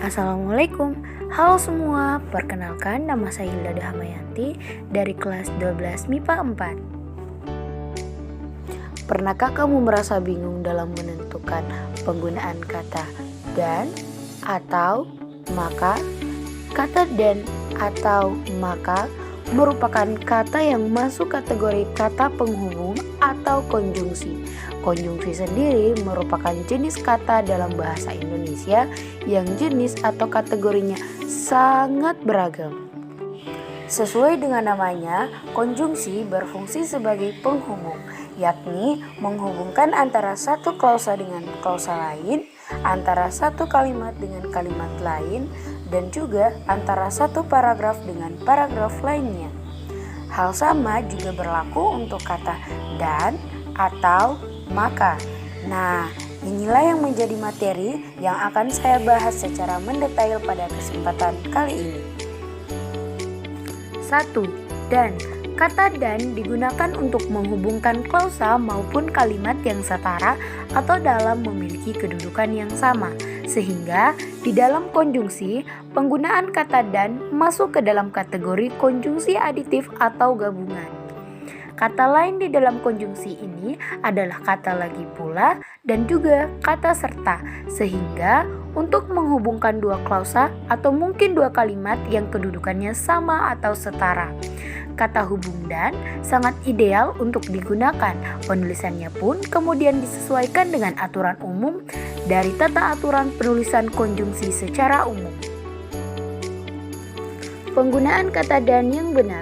Assalamualaikum, halo semua, perkenalkan nama saya Hilda Dahamayanti dari kelas 12 MIPA 4. Pernahkah kamu merasa bingung dalam menentukan penggunaan kata dan, atau, maka? Kata dan atau maka merupakan kata yang masuk kategori kata penghubung atau konjungsi. Konjungsi sendiri merupakan jenis kata dalam bahasa Indonesia yang jenis atau kategorinya sangat beragam. Sesuai dengan namanya, konjungsi berfungsi sebagai penghubung, yakni menghubungkan antara satu klausa dengan klausa lain, antara satu kalimat dengan kalimat lain, dan juga antara satu paragraf dengan paragraf lainnya. Hal sama juga berlaku untuk kata dan, atau, maka. Nah, inilah yang menjadi materi yang akan saya bahas secara mendetail pada kesempatan kali ini. 1. Dan. Kata dan digunakan untuk menghubungkan klausa maupun kalimat yang setara atau dalam memiliki kedudukan yang sama. Sehingga di dalam konjungsi, penggunaan kata dan masuk ke dalam kategori konjungsi aditif atau gabungan. Kata lain di dalam konjungsi ini adalah kata lagi pula dan juga kata serta, sehingga untuk menghubungkan dua klausa atau mungkin dua kalimat yang kedudukannya sama atau setara. Kata hubung dan sangat ideal untuk digunakan. Penulisannya pun kemudian disesuaikan dengan aturan umum dari tata aturan penulisan konjungsi secara umum. Penggunaan kata dan yang benar.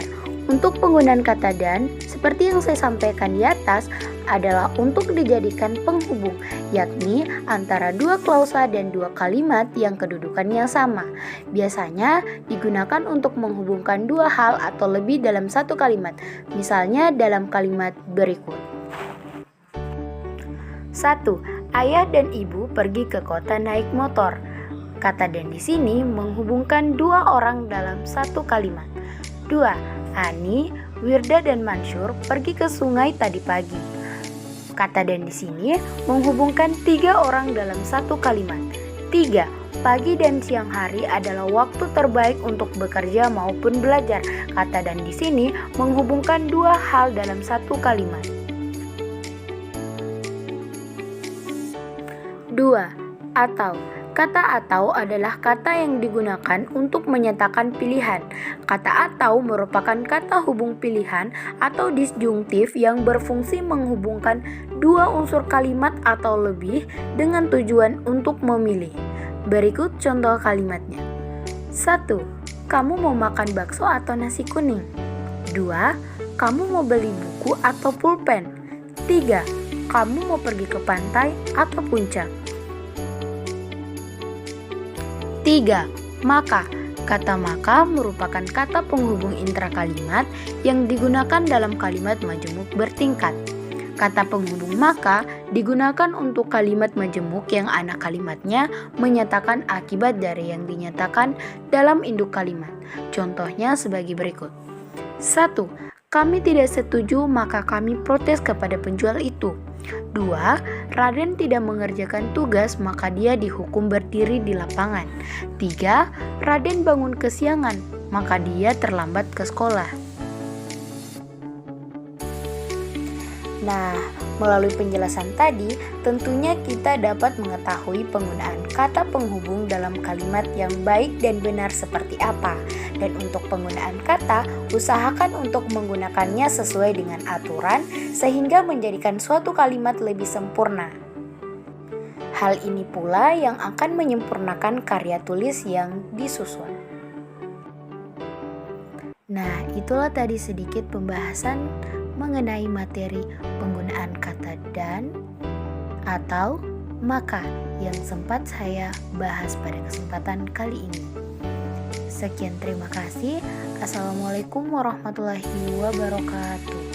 Untuk penggunaan kata dan, seperti yang saya sampaikan di atas, adalah untuk dijadikan penghubung, yakni antara dua klausa dan dua kalimat yang kedudukannya sama. Biasanya digunakan untuk menghubungkan dua hal atau lebih dalam satu kalimat, misalnya dalam kalimat berikut. 1. Ayah dan ibu pergi ke kota naik motor. Kata dan di sini menghubungkan dua orang dalam satu kalimat. 2. Ani, Wirda dan Mansur pergi ke sungai tadi pagi. Kata dan di sini menghubungkan tiga orang dalam satu kalimat. 3. Pagi dan siang hari adalah waktu terbaik untuk bekerja maupun belajar. Kata dan di sini menghubungkan dua hal dalam satu kalimat. 2. Atau. Kata atau adalah kata yang digunakan untuk menyatakan pilihan. Kata atau merupakan kata hubung pilihan atau disjungtif yang berfungsi menghubungkan dua unsur kalimat atau lebih dengan tujuan untuk memilih. Berikut contoh kalimatnya. 1. Kamu mau makan bakso atau nasi kuning? 2. Kamu mau beli buku atau pulpen? 3. Kamu mau pergi ke pantai atau puncak? 3. Maka. Kata maka merupakan kata penghubung intrakalimat yang digunakan dalam kalimat majemuk bertingkat. Kata penghubung maka digunakan untuk kalimat majemuk yang anak kalimatnya menyatakan akibat dari yang dinyatakan dalam induk kalimat. Contohnya sebagai berikut. 1. Kami tidak setuju maka kami protes kepada penjual itu. 2. Raden tidak mengerjakan tugas maka dia dihukum berdiri di lapangan. 3. Raden bangun kesiangan maka dia terlambat ke sekolah. Nah, melalui penjelasan tadi, tentunya kita dapat mengetahui penggunaan kata penghubung dalam kalimat yang baik dan benar seperti apa. Dan untuk penggunaan kata, usahakan untuk menggunakannya sesuai dengan aturan sehingga menjadikan suatu kalimat lebih sempurna. Hal ini pula yang akan menyempurnakan karya tulis yang disusun. Nah, itulah tadi sedikit pembahasan mengenai materi penggunaan kata dan, atau, maka yang sempat saya bahas pada kesempatan kali ini. Sekian, terima kasih. Assalamualaikum warahmatullahi wabarakatuh.